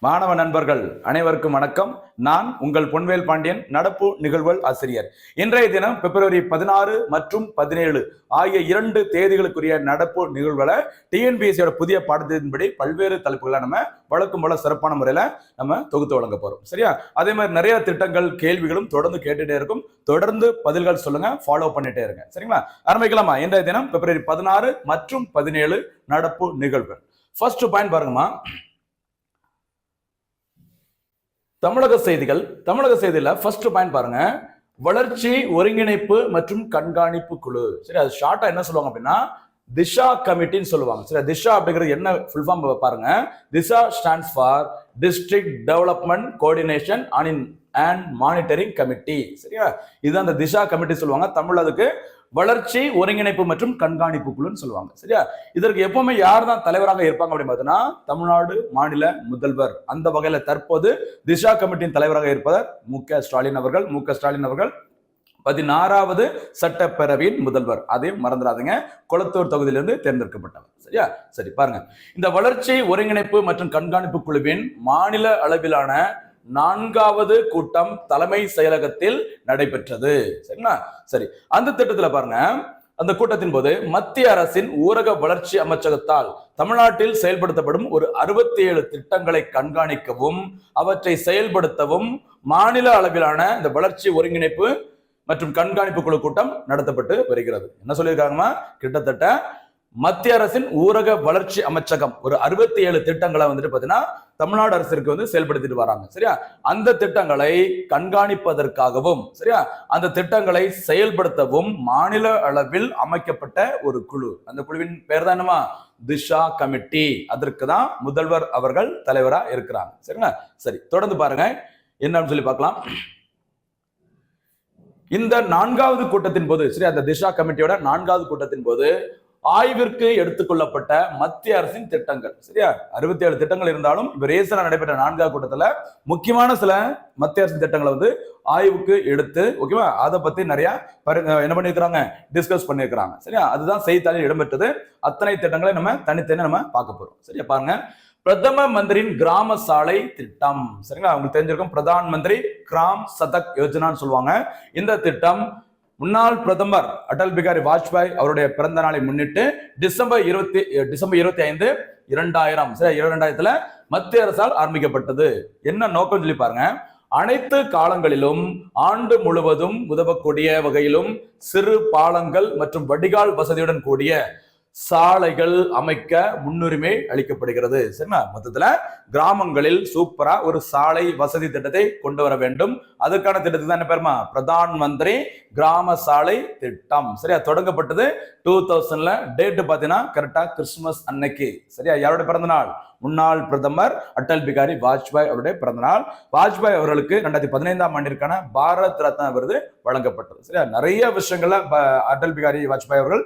மாணவ நண்பர்கள் அனைவருக்கும் வணக்கம். நான் உங்கள் பொன்வேல் பாண்டியன், நடப்பு நிகழ்வுகள் ஆசிரியர். இன்றைய தினம் பிப்ரவரி 16 மற்றும் 17 ஆகிய 2 தேதிகளுக்குரிய நடப்பு நிகழ்வுகளை டிஎன்பிஎஸ்சியோட புதிய பாடத்தின்படி பல்வேறு தலைப்புகளை நம்ம வழக்கம் போல சிறப்பான முறையில நம்ம தொகுத்து வழங்க போறோம். சரியா? அதே மாதிரி நிறைய திட்டங்கள், கேள்விகளும் தொடர்ந்து கேட்டுட்டே இருக்கும். தொடர்ந்து பதில்கள் சொல்லுங்க, ஃபாலோ பண்ணிட்டே இருங்க. சரிங்களா? ஆரம்பிக்கலாமா? இன்றைய தினம் பிப்ரவரி 16 மற்றும் 17 நடப்பு நிகழ்வுகள். ஃபர்ஸ்ட் பாயிண்ட் பாருங்கம்மா. தமிழக செய்தியில ஃபர்ஸ்ட் பாயிண்ட் பாருங்க. வளர்ச்சி ஒருங்கிணைப்பு மற்றும் கண்காணிப்பு குழு. சரி, அது ஷார்ட்டா என்ன சொல்லுவாங்க அப்படின்னா திஷா கமிட்டின்னு சொல்லுவாங்க. சரி, திஷா அப்படிங்கிறது என்ன ஃபுல் ஃபார்ம் பாருங்க. Disha stands for district development coordination and monitoring committee. சரியா? இதுதான் அந்த திஷா கமிட்டி சொல்லுவாங்க. தமிழ் அதுக்கு வளர்ச்சி ஒருங்கிணைப்பு மற்றும் கண்காணிப்பு குழுன்னு சொல்லுவாங்க. சரியா? இதற்கு எப்பவுமே யார் தான் தலைவராக இருப்பாங்க அப்படின்னு பார்த்தீங்கன்னா தமிழ்நாடு மாநில முதல்வர். அந்த வகையில தற்போது திஷா கமிட்டியின் தலைவராக இருப்பவர் மு.க. ஸ்டாலின் அவர்கள். மு.க. ஸ்டாலின் அவர்கள் 16வது சட்டப்பேரவையின் முதல்வர். அதையும் மறந்துடாதீங்க. கொளத்தூர் தொகுதியிலிருந்து தேர்ந்தெடுக்கப்பட்டவர். சரியா? சரி, பாருங்க. இந்த வளர்ச்சி ஒருங்கிணைப்பு மற்றும் கண்காணிப்பு குழுவின் மாநில அளவிலான 4வது கூட்டம் தலைமை செயலகத்தில் நடைபெற்றது. சரிங்களா? சரி, அந்த திட்டத்துல பாருங்க, அந்த கூட்டத்தின் போது மத்திய அரசின் ஊரக வளர்ச்சி அமைச்சகத்தால் தமிழ்நாட்டில் செயல்படுத்தப்படும் ஒரு 67 திட்டங்களை கண்காணிக்கவும் அவற்றை செயல்படுத்தவும் மாநில அளவிலான இந்த வளர்ச்சி ஒருங்கிணைப்பு மற்றும் கண்காணிப்பு குழு கூட்டம் நடத்தப்பட்டு வருகிறது. என்ன சொல்லியிருக்காங்கன்னா, கிட்டத்தட்ட மத்திய அரசின் ஊரக வளர்ச்சி அமைச்சகம் ஒரு 67 திட்டங்களை பாத்தீங்கன்னா தமிழ்நாடு அரசிற்கு செயல்படுத்திட்டு வராங்க. சரியா? அந்த திட்டங்களை கண்காணிப்பதற்காகவும், சரியா, அந்த திட்டங்களை செயல்படுத்தவும் மாநில அளவில் அமைக்கப்பட்ட ஒரு குழு. அந்த குழுவின் பேர் தான் என்னமா? திஷா கமிட்டி. அதற்கு தான் முதல்வர் அவர்கள் தலைவரா இருக்கிறாங்க. சரிங்களா? சரி, தொடர்ந்து பாருங்க என்னன்னு சொல்லி பார்க்கலாம். இந்த 4வது கூட்டத்தின் போது, சரி, அந்த திஷா கமிட்டியோட 4வது கூட்டத்தின் போது ஆய்விற்கு எடுத்துக்கொள்ளப்பட்ட மத்திய அரசின் திட்டங்கள். சரியா? 67 திட்டங்கள் இருந்தாலும் இப்ப ரேசனா நடைபெற்ற 4வது கூட்டத்துல முக்கியமான சில மத்திய அரசின் திட்டங்களை ஆய்வுக்கு எடுத்து, ஓகேவா, அதை பத்தி நிறைய என்ன பண்ணிருக்கிறாங்க, டிஸ்கஸ் பண்ணிருக்கிறாங்க. சரியா? அதுதான் செய்தித்தாளில் இடம்பெற்றது. அத்தனை திட்டங்களை நம்ம தனித்தனி நம்ம பார்க்க போறோம். சரியா? பாருங்க. பிரதம மந்திரியின் கிராம சாலை திட்டம். சரிங்களா? உங்களுக்கு தெரிஞ்சிருக்கும், பிரதான் மந்திரி கிராம் சதக் யோஜனான்னு சொல்லுவாங்க. இந்த திட்டம் முன்னாள் பிரதமர் அடல் பிகாரி வாஜ்பாய் அவருடைய பிறந்த நாளை முன்னிட்டு டிசம்பர் 25, 2000 மத்திய அரசால் ஆரம்பிக்கப்பட்டது. என்ன நோக்கம் சொல்லி பாருங்க. அனைத்து காலங்களிலும் ஆண்டு முழுவதும் உதவக்கூடிய வகையிலும் சிறு பாலங்கள் மற்றும் வடிகால் வசதியுடன் கூடிய சாலைகள் அமைக்க முன்னுரிமை அளிக்கப்படுகிறது. சரிங்களா? மொத்தத்துல கிராமங்களில் சூப்பரா ஒரு சாலை வசதி திட்டத்தை கொண்டு வர வேண்டும். அதுக்கான திட்டத்துக்கு தான் என்ன பேருமா? பிரதான் மந்திரி கிராம சாலை திட்டம். சரியா? தொடங்கப்பட்டது 2000ல. டேட் பாத்தீங்கன்னா கரெக்டா கிறிஸ்துமஸ் அன்னைக்கு. சரியா? யாருடைய பிறந்த நாள்? முன்னாள் பிரதமர் அடல் பிகாரி வாஜ்பாய் அவருடைய பிறந்த நாள். வாஜ்பாய் அவர்களுக்கு 2015ஆம் ஆண்டிற்கான பாரத் ரத்னா விருது வழங்கப்பட்டது. சரியா? நிறைய விஷயங்கள்ல அடல் பிகாரி வாஜ்பாய் அவர்கள்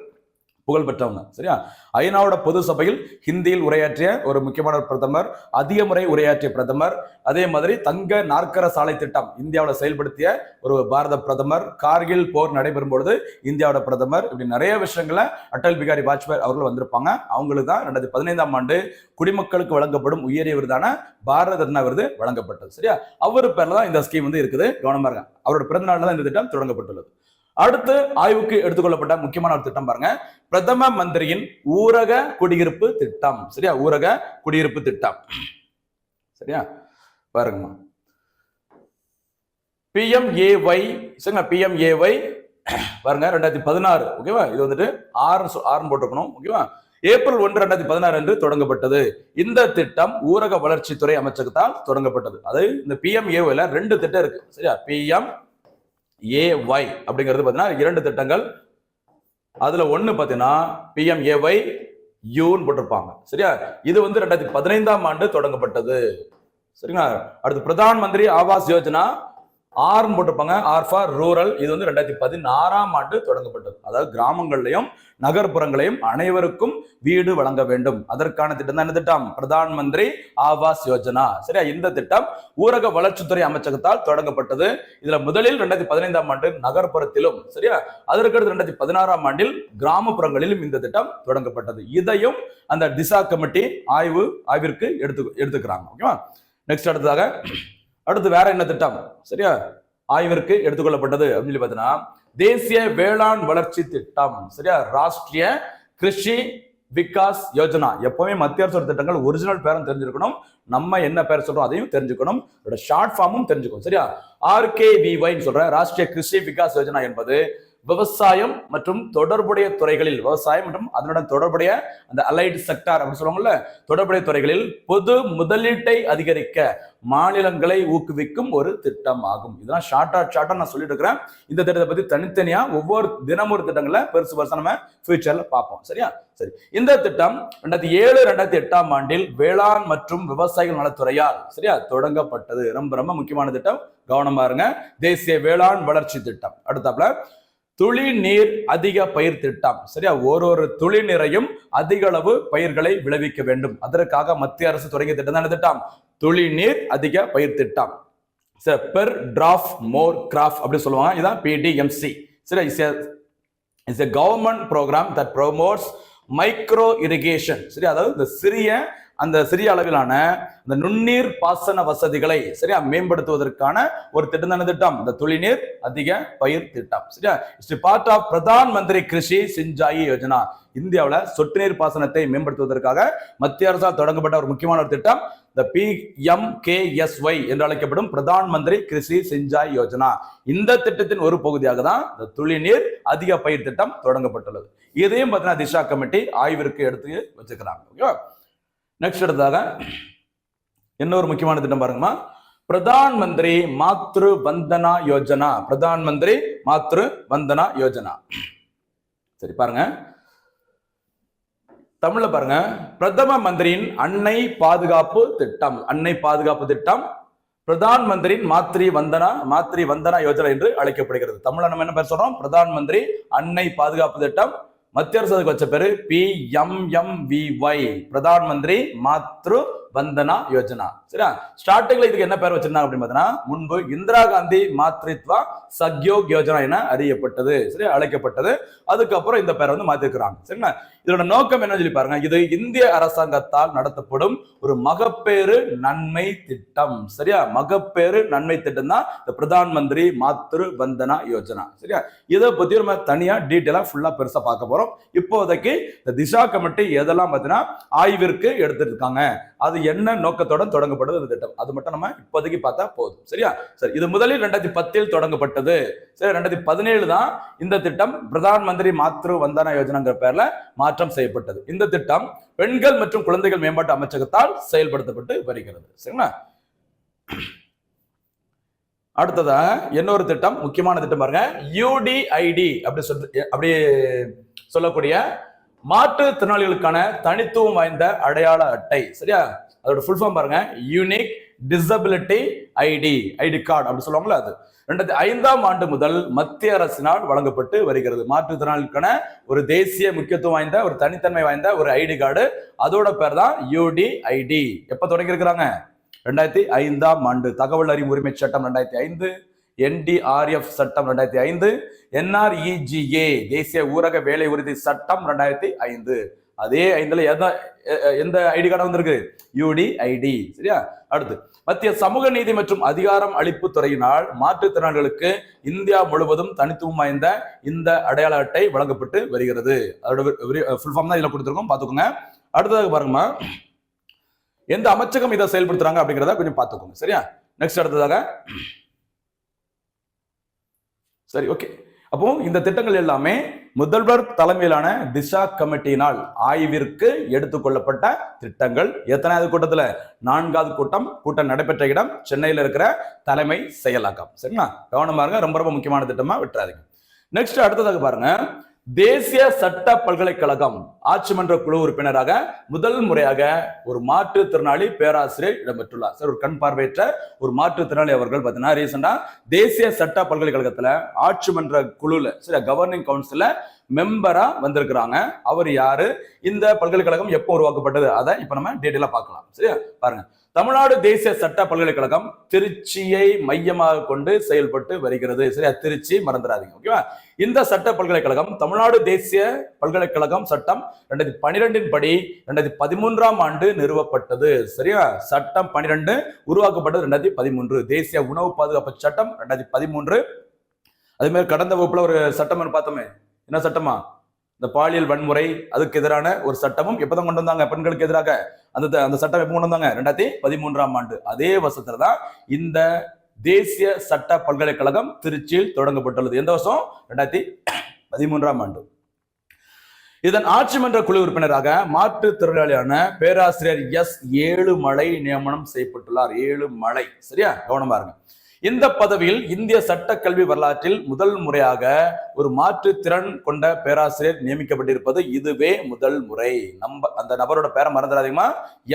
புகழ் பெற்றவங்க. சரியா? ஐநாவோட பொது சபையில் ஹிந்தியில் உரையாற்றிய ஒரு முக்கியமான பிரதமர், அதிக முறை உரையாற்றிய பிரதமர். அதே மாதிரி தங்க நாற்கர சாலை திட்டம் இந்தியாவில் செயல்படுத்திய ஒரு பாரத பிரதமர். கார்கில் போர் நடைபெறும் பொழுது இந்தியாவோட பிரதமர். இப்படி நிறைய விஷயங்களை அடல் பிகாரி வாஜ்பாய் அவர்கள் வந்திருப்பாங்க. அவங்களுக்கு தான் 2015ஆம் ஆண்டு குடிமக்களுக்கு வழங்கப்படும் உயரிய விருதான பாரத ரத்னா விருது வழங்கப்பட்டது. சரியா? அவர் பேர்ல தான் இந்த ஸ்கீம் இருக்குது. கவனமா இருங்க. அவரோட பிறந்த நாள்ல தான் இந்த திட்டம் தொடங்கப்பட்டுள்ளது. அடுத்து ஆய்வுக்கு எடுத்துக்கொள்ளப்பட்ட முக்கியமான ஒரு திட்டம் பாருங்க. பிரதம மந்திரியின் ஊரக குடியிருப்பு திட்டம். சரியா? ஊரக குடியிருப்பு திட்டம். சரியா? பாருங்கம்மா. PMAY. சரிங்களா? PMAY பாருங்க 2016. ஓகேவா? இது 6 போட்டிருக்கணும். ஓகேவா? ஏப்ரல் 1, 2016 அன்று தொடங்கப்பட்டது. இந்த திட்டம் ஊரக வளர்ச்சித்துறை அமைச்சகத்தால் தொடங்கப்பட்டது. அது இந்த PMAYல 2 திட்டம் இருக்கு. சரியா? PMAY அப்படிங்கிறது பாத்தீங்கன்னா 2 திட்டங்கள். அதுல ஒண்ணு பாத்தீங்கன்னா PMAY யூன்னு போட்டிருப்பாங்க. சரியா? இது 2015ஆம் ஆண்டு தொடங்கப்பட்டது. சரிங்களா? அடுத்து பிரதான் மந்திரி ஆவாஸ் யோஜனா ஆர் போட்டிருப்பாங்க. R for rural. இது 2016ஆம் ஆண்டு தொடங்கப்பட்டது. அதாவது கிராமங்களையும் நகர்ப்புறங்களையும் அனைவருக்கும் வீடு வழங்க வேண்டும். அதற்கான திட்டம் தான் என்ன திட்டம்? பிரதான் மந்திரி ஆவாஸ் யோஜனா. சரியா? இந்த திட்டம் ஊரக வளர்ச்சித்துறை அமைச்சகத்தால் தொடங்கப்பட்டது. இதுல முதலில் 2015ஆம் ஆண்டு நகர்ப்புறத்திலும், சரியா, அதற்கடுத்து 2016ஆம் ஆண்டில் கிராமப்புறங்களிலும் இந்த திட்டம் தொடங்கப்பட்டது. இதையும் அந்த திசா கமிட்டி ஆய்விற்கு எடுத்துக்கிறாங்க. ஓகேவா? நெக்ஸ்ட் அடுத்து வேற என்ன திட்டம் சரியா ஆய்விற்கு எடுத்துக்கொள்ளப்பட்டது அப்படின்னு சொல்லி பார்த்தீங்கன்னா தேசிய வேளாண் வளர்ச்சி திட்டம் சரியா ராஷ்டிரிய கிருஷி விகாஸ் யோஜனா. எப்பவுமே மத்திய அரசு திட்டங்கள் ஒரிஜினல் பேரும் தெரிஞ்சிருக்கணும், நம்ம என்ன பேர் சொல்றோம் அதையும் தெரிஞ்சுக்கணும், ஷார்ட் ஃபார்மும் தெரிஞ்சுக்கணும் சரியா. RKVY சொல்ற ராஷ்டிரிய கிருஷி விகாஸ் யோஜனா என்பது விவசாயம் மற்றும் தொடர்புடைய துறைகளில் விவசாயம் மற்றும் அதனுடன் தொடர்புடைய அந்த அலைடு செக்டார் அப்படின்னு சொல்லுவாங்கல்ல தொடர்புடைய துறைகளில் பொது முதலீட்டை அதிகரிக்க மாநிலங்களை ஊக்குவிக்கும் ஒரு திட்டம் ஆகும். இதெல்லாம் ஷார்ட்டா நான் சொல்லிட்டு இருக்கிறேன். இந்த திட்டத்தை பத்தி தனித்தனியா ஒவ்வொரு தினமும் ஒரு திட்டங்களை பெருசா நம்ம ஃபியூச்சர்ல பார்ப்போம் சரியா. சரி, இந்த திட்டம் 2007-2008 ஆண்டில் வேளாண் மற்றும் விவசாயிகள் நலத்துறையால் சரியா தொடங்கப்பட்டது. ரொம்ப முக்கியமான திட்டம், கவனமா இருங்க. தேசிய வேளாண் வளர்ச்சி திட்டம். அடுத்தாப்புல துளி நீர் அதிக பயிர் திட்டம் சரியா ஒரு துளி நீரையும் அதிக அளவு பயிர்களை விளைவிக்க வேண்டும். அதற்காக மத்திய அரசு தொடங்கிய திட்டம் தான் திட்டம் துளி நீர் அதிக பயிர் திட்டம். பெர் டிராப் மோர் கிராப் அப்படி சொல்லுவாங்க. இதான் PDMC சரி. It's a government program that promotes micro irrigation சரி அதாவது இந்த சிறிய அளவிலான இந்த நுண்ணீர் பாசன வசதிகளை சரியா மேம்படுத்துவதற்கான ஒரு திட்டம் தான திட்டம் இந்த துளிநீர் அதிக பயிர் திட்டம் சரியா. It's part of Pradhan Mantri Krishi சிஞ்சாயி Yojana. இந்தியாவில் சொட்டு நீர் பாசனத்தை மேம்படுத்துவதற்காக மத்திய அரசால் தொடங்கப்பட்ட ஒரு முக்கியமான ஒரு திட்டம் இந்த PMKSY என்று அழைக்கப்படும் பிரதான் மந்திரி கிருஷி சிஞ்சாய் யோஜனா. இந்த திட்டத்தின் ஒரு பகுதியாக தான் இந்த துளிநீர் அதிக பயிர் திட்டம் தொடங்கப்பட்டுள்ளது. இதையும் பார்த்தீங்கன்னா திஷா கமிட்டி ஆய்விற்கு எடுத்து வச்சுக்கிறாங்க. ஓகேவா. நெக்ஸ்ட் அடுத்ததாக இன்னொரு முக்கியமான திட்டம் பாருங்கம்மா, பிரதான் மந்திரி மாத்ரு வந்தனா யோஜனா. பிரதான் மந்திரி மாத்ரு வந்தனா யோஜனா சரி பாருங்க தமிழ்ல பாருங்க, பிரதம மந்திரியின் அன்னை பாதுகாப்பு திட்டம். அன்னை பாதுகாப்பு திட்டம் பிரதான் மந்திரியின் மாத்ரி வந்தனா யோஜனா என்று அழைக்கப்படுகிறது. தமிழ்ல நம்ம என்ன பேர் சொல்றோம், பிரதான் மந்திரி அன்னை பாதுகாப்பு திட்டம். மத்திய அரசு வச்ச பேரு PMMVY பிரதான் மந்திரி மாத்ரு வந்தனா யோஜனா சரியா. ஸ்டார்டிங்ல இதுக்கு என்ன பேர் வச்சிருந்தாங்க அப்படின்னு பார்த்தீங்கன்னா முன்பு இந்திரா காந்தி மாத்ரித்வா சக்யோக் யோஜனா என அறியப்பட்டது சரி அழைக்கப்பட்டது. அதுக்கப்புறம் இந்த பேரை மாத்திருக்கிறாங்க சரிங்களா. இதோட நோக்கம் என்ன சொல்லி பாருங்க, இது இந்திய அரசாங்கத்தால் நடத்தப்படும் ஒரு மகப்பேறு நன்மை திட்டம் சரியா. மகப்பேறு நன்மை திட்டம் தான் இந்த பிரதான் மந்திரி மாத்ரு வந்தனா யோஜனா சரியா. இதை பத்தி நம்ம தனியா டீட்டெயிலா ஃபுல்லா பெருசா பார்க்க போறோம். இப்போதைக்கு இந்த திஷா கமிட்டி எதெல்லாம் பார்த்தீங்கன்னா ஆய்விற்கு எடுத்துட்டு இருக்காங்க, அது என்ன நோக்கத்தோட தொடங்கப்பட்டது இந்த திட்டம், அது மட்டும் நம்ம இப்போதைக்கு பார்த்தா போதும் சரியா. சரி, இது முதலில் 2010 தொடங்கப்பட்டது சரி. 2017 தான் இந்த திட்டம் பிரதான் மந்திரி மாத்ரு வந்தனா யோஜனாங்கிற பேர்ல மாற்றம் செய்யப்பட்டது. இந்த திட்டம் பெண்கள் மற்றும் குழந்தைகள் மேம்பாட்டு அமைச்சகத்தால் செயல்படுத்தப்பட்டு வருகிறது சரிங்களா. அடுத்ததா இன்னொரு திட்டம், முக்கியமான திட்டம் பாருங்க, UDID அப்படி சொல்லக்கூடிய மாற்றுத்திறனாளிகளுக்கான தனித்துவம் வாய்ந்த அடையாள அட்டை சரியா. அதோட ஃபுல் ஃபார்ம் பாருங்க, யூனிக் டிசபிலிட்டி ஐடி கார்டு அப்படி சொல்லுவாங்களா. அது 2005 ஆண்டு முதல் மத்திய அரசினால் வழங்கப்பட்டு வருகிறது. மாற்றுத்திறனாளிகளுக்கான ஒரு தேசிய முக்கியத்துவம் வாய்ந்த ஒரு தனித்தன்மை வாய்ந்த ஒரு ஐடி கார்டு, அதோட பேர் தான் UDID. எப்ப தொடங்கி இருக்கிறாங்க, 2005 ஆண்டு. தகவல் அறிவு உரிமை சட்டம் 2005, NDRF சட்டம் 2005, NREGA தேசிய ஊரக வேலை உறுதி சட்டம் 2005. அதே 5ல எந்த ஐடி கார்டு வந்திருக்கு, UDID சரியா. அடுத்து மத்திய சமூக நீதி மற்றும் அதிகாரம் அளிப்பு துறையினால் மாற்றுத்திறனாளிகளுக்கு இந்தியா முழுவதும் தனித்துவம் வாய்ந்த இந்த அடையாள அட்டை வழங்கப்பட்டு வருகிறது. அதோட ஃபுல் ஃபார்ம் தான் இதுல கொடுத்துருக்கோம், பாத்துக்கோங்க. அடுத்ததாக பாருங்கம்மா, எந்த அமைச்சகம் இதை செயல்படுத்துறாங்க அப்படிங்கிறத கொஞ்சம் பார்த்துக்கோங்க சரியா. நெக்ஸ்ட் அடுத்ததாக சரி ஓகே. அப்போ இந்த திட்டங்கள் எல்லாமே முதல்வர் தலைமையிலான திஷா கமிட்டியினால் ஆய்விற்கு எடுத்துக்கொள்ளப்பட்ட திட்டங்கள். எத்தனாவது கூட்டத்துல, 4வது கூட்டம் நடைபெற்ற இடம் சென்னையில் இருக்கிற தலைமை செயலகம் சரிங்களா. கவனமா இருங்க, ரொம்ப முக்கியமான திட்டமா விட்டுறாதீங்க. நெக்ஸ்ட் அடுத்ததாக பாருங்க, தேசிய சட்ட பல்கலைக்கழகம் ஆட்சி மன்ற குழு உறுப்பினராக முதல் முறையாக ஒரு மாற்றுத்திறனாளி பேராசிரியர் இடம்பெற்றுள்ளார் சார். ஒரு கண் பார்வையற்ற ஒரு மாற்றுத்திறனாளி அவர்கள் பார்த்தீங்கன்னா ரீசெண்டா தேசிய சட்ட பல்கலைக்கழகத்துல ஆட்சி மன்ற குழுல சரி கவர்னிங் கவுன்சில மெம்பரா வந்திருக்கிறாங்க. அவர் யாரு, இந்த பல்கலைக்கழகம் எப்போ உருவாக்கப்பட்டது, அதை இப்ப நம்ம டீட்டெயிலா பார்க்கலாம். சரியா, பாருங்க. தமிழ்நாடு தேசிய சட்ட பல்கலைக்கழகம் திருச்சியை மையமாக கொண்டு செயல்பட்டு வருகிறது. சரியா, திருச்சி மறந்துடாதீங்க. ஓகேவா. இந்த சட்ட பல்கலைக்கழகம் தமிழ்நாடு தேசிய பல்கலைக்கழகம் சட்டம் 2012 படி 2013ஆம் ஆண்டு நிறுவப்பட்டது. சரியா, சட்டம் 12 உருவாக்கப்பட்டது 2013. தேசிய உணவு பாதுகாப்பு சட்டம் 2013. அதே மாதிரி கடந்த வகுப்புல ஒரு சட்டம் பார்த்தோமே, என்ன சட்டமா, இந்த பாலியல் வன்முறை அதுக்கு எதிரான ஒரு சட்டமும் எப்பதான் கொண்டு வந்தாங்க, பெண்களுக்கு எதிராக அந்த சட்டம் எப்ப கொண்டு வந்தாங்க, 2013ஆம் ஆண்டு. அதே வருஷத்துலதான் இந்த தேசிய சட்ட பல்கலைக்கழகம் திருச்சியில் தொடங்கப்பட்டுள்ளது. எந்த வருஷம், 2013ஆம் ஆண்டு. இதன் ஆட்சி மன்ற குழு உறுப்பினராக மாற்றுத்திறனாளியான பேராசிரியர் எஸ் ஏழுமலை நியமனம் செய்யப்பட்டுள்ளார். ஏழுமலை. சரியா, கவனமா இருங்க. இந்த பதவியில் இந்திய சட்ட கல்வி வரலாற்றில் முதல் முறையாக ஒரு மாற்றுத்திறன் கொண்ட பேராசிரியர் நியமிக்கப்பட்டிருப்பது இதுவே முதல் முறை. அந்த நபரோட பேரை மறந்துடாதீங்கம்மா,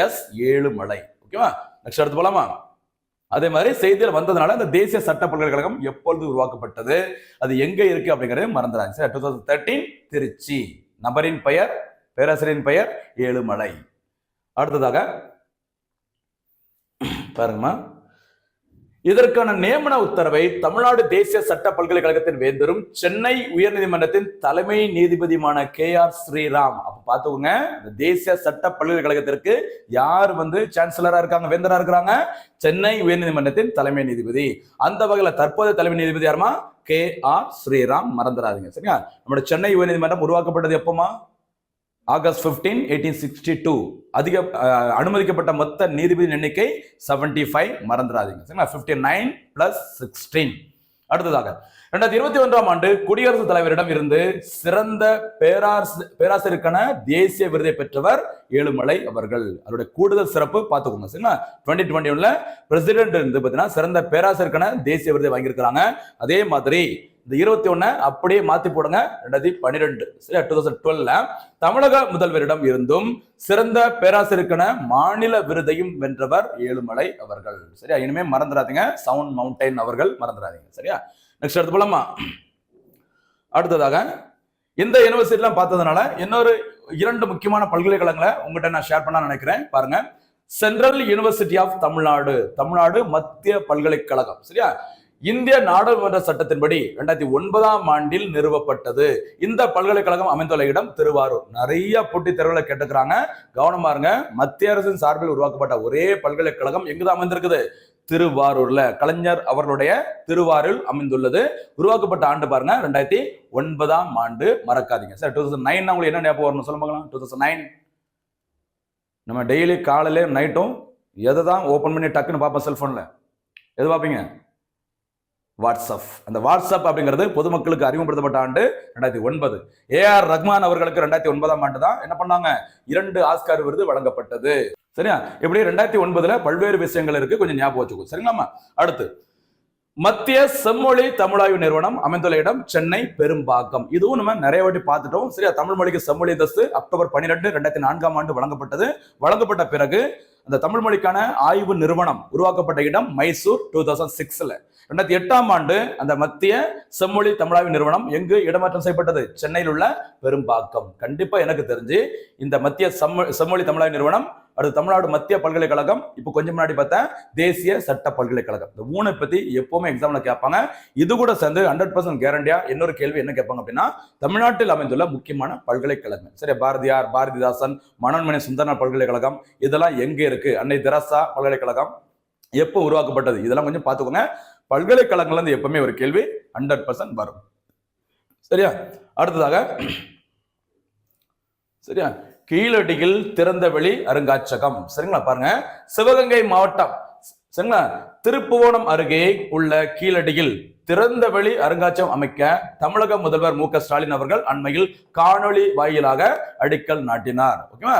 எஸ் ஏழுமலை. ஓகேவா, நெக்ஸ்ட் எடுத்து போலாமா. அதே மாதிரி செய்தியில் வந்ததுனால இந்த தேசிய சட்ட பல்கலைக்கழகம் எப்பொழுது உருவாக்கப்பட்டது, அது எங்க இருக்கு அப்படிங்கறது மறந்துடாங்க. 2013 திருச்சி. நபரின் பெயர், பேராசிரியரின் பெயர் ஏழுமலை. அடுத்ததாக பாருங்கம்மா, இதற்கான நியமன உத்தரவை தமிழ்நாடு தேசிய சட்ட பல்கலைக்கழகத்தின் வேந்தரும் சென்னை உயர்நீதிமன்றத்தின் தலைமை நீதிபதியுமான KR ஸ்ரீராம். அப்ப பாத்துக்கோங்க, தேசிய சட்ட பல்கலைக்கழகத்திற்கு யார் சான்சலரா இருக்காங்க, வேந்தரா இருக்கிறாங்க, சென்னை உயர்நீதிமன்றத்தின் தலைமை நீதிபதி. அந்த வகையில தற்போதைய தலைமை நீதிபதி யாருமா, KR ஸ்ரீராம். மறந்துடாதீங்க. சரியா, நம்முடைய சென்னை உயர்நீதிமன்றம் உருவாக்கப்பட்டது எப்போமா, ஆகஸ்ட் 15, 1862. அதிக அனுமதிக்கப்பட்ட மொத்த நீதிபதி எண்ணிக்கை 75. மறந்துடாதீங்க. 59 + 16. அடுத்ததாக 2021ஆம் ஆண்டு குடியரசுத் தலைவரிடம் இருந்து சிறந்த பேராசிரியருக்கான தேசிய விருதை பெற்றவர் ஏழுமலை அவர்கள். அவருடைய கூடுதல் சிறப்பு பார்த்துக்கோங்க. சரிங்களா, 2021ல பிரசிடென்ட் இருந்து பார்த்தீங்கன்னா சிறந்த பேராசிரியருக்கான தேசிய விருதை வாங்கியிருக்கிறாங்க. அதே மாதிரி இந்த 21 அப்படியே மாத்தி போடுங்க, 2012. சரி, 2012ல தமிழக முதல்வரிடம் இருந்தும் சிறந்த பேராசிரியருக்கான மாநில விருதையும் வென்றவர் ஏழுமலை அவர்கள். சரியா, இனிமே மறந்துடாதீங்க, சவுண்ட் மவுண்டைன் அவர்கள் மறந்துடாதீங்க. சரியா, நெக்ஸ்ட் எடுத்து போலாமா. அடுத்ததாக இந்த யூனிவர்சிட்டிலாம் பார்த்ததுனால இன்னொரு 2 முக்கியமான பல்கலைக்கழகங்களை உங்ககிட்ட நான் ஷேர் பண்ண நினைக்கிறேன். பாருங்க, central university of Tamil Nadu, Tamil Nadu மத்திய பல்கலைக்கழகம். சரியா, இந்திய நாடாளுமன்ற சட்டத்தின்படி 2009ஆம் ஆண்டில் நிறுவப்பட்டது. இந்த பல்கலைக்கழகம் அமைந்துள்ள இடம் திருவாரூர். நிறைய போட்டித் தேர்வுகளை கேட்டுக்கிறாங்க, கவனமா இருங்க. மத்திய அரசின் சார்பில் உருவாக்கப்பட்ட ஒரே பல்கலைக்கழகம் எங்குதான் அமைந்திருக்குது, திருவாரூர்ல. கலைஞர் அவர்களுடைய திருவாரூர் அமைந்துள்ளது. உருவாக்கப்பட்ட ஆண்டு பாருங்க, 2009ஆம் ஆண்டு. மறக்காதீங்க. சார் 2009 உங்களுக்கு என்ன ஞாபகம் வரணும் சொல்லுங்க. 2009 நம்ம டெய்லி காலையில நைட்டும் எதை தான் ஓபன் பண்ணி டக்குன்னு பார்ப்போம் செல்போன்ல, எது பார்ப்பீங்க, வாட்ஸ்அப். அந்த வாட்ஸ்அப் அப்படிங்கிறது பொதுமக்களுக்கு அறிமுகப்படுத்தப்பட்ட ஆண்டு 2009. AR ரஹ்மான் அவர்களுக்கு 2009ஆம் ஆண்டு தான் என்ன பண்ணாங்க, 2 ஆஸ்கார் விருது வழங்கப்பட்டது. சரியா, இப்படி 2009ல பல்வேறு விஷயங்கள் இருக்கு, கொஞ்சம் ஞாபகம் வச்சுக்கோ. சரிங்களா. அடுத்து மத்திய செம்மொழி தமிழாய்வு நிறுவனம் அமைந்துள்ள இடம் சென்னை பெரும்பாக்கம். இதுவும் நம்ம நிறைய வாட்டி பார்த்துட்டோம். சரியா, தமிழ் மொழிக்கு செம்மொழி தஸ்து அக்டோபர் 12, 2004ஆம் ஆண்டு வழங்கப்பட்டது. வழங்கப்பட்ட பிறகு அந்த தமிழ் மொழிக்கான ஆய்வு நிறுவனம் உருவாக்கப்பட்ட இடம் மைசூர் 2006ல. 2008ஆம் ஆண்டு அந்த மத்திய செம்மொழி தமிழாய்வு நிறுவனம் எங்கு இடமாற்றம் செய்யப்பட்டது, சென்னையில் உள்ள பெரும்பாக்கம். கண்டிப்பா எனக்கு தெரிஞ்சு இந்த மத்திய செம்மொழி தமிழாய்வு நிறுவனம், அடுத்து தமிழ்நாடு மத்திய பல்கலைக்கழகம், இப்போ கொஞ்சம் முன்னாடி பார்த்தா தேசிய சட்ட பல்கலைக்கழகம். இந்த 3 பத்தி எப்பவுமே எக்ஸாம்ல கேட்பாங்க. இது கூட சேர்ந்து 100% கேரண்டியா இன்னொரு கேள்வி என்ன கேட்பாங்க அப்படின்னா, தமிழ்நாட்டில் அமைந்துள்ள முக்கியமான பல்கலைக்கழகம். சரி, பாரதியார், பாரதிதாசன், மனோன்மணி சுந்தரனார் பல்கலைக்கழகம் இதெல்லாம் எங்க இருக்கு, அன்னை தெரசா பல்கலைக்கழகம் எப்போ உருவாக்கப்பட்டது, இதெல்லாம் கொஞ்சம் பார்த்துக்கோங்க. பல்கலைக்கழகங்கள்ல இருந்து எப்பவுமே ஒரு கேள்வி 100% வரும். சரியா, அடுத்ததாக சரியா, கீழடியில் திறந்தவெளி அருங்காட்சியகம். சரிங்களா, பாருங்க, சிவகங்கை மாவட்டம் சரிங்களா திருப்புவனம் அருகே உள்ள கீழடியில் திறந்தவெளி அருங்காட்சியகம் அமைக்க தமிழக முதல்வர் மு க ஸ்டாலின் அவர்கள் அண்மையில் காணொலி வாயிலாக அடிக்கல் நாட்டினார். ஓகேவா,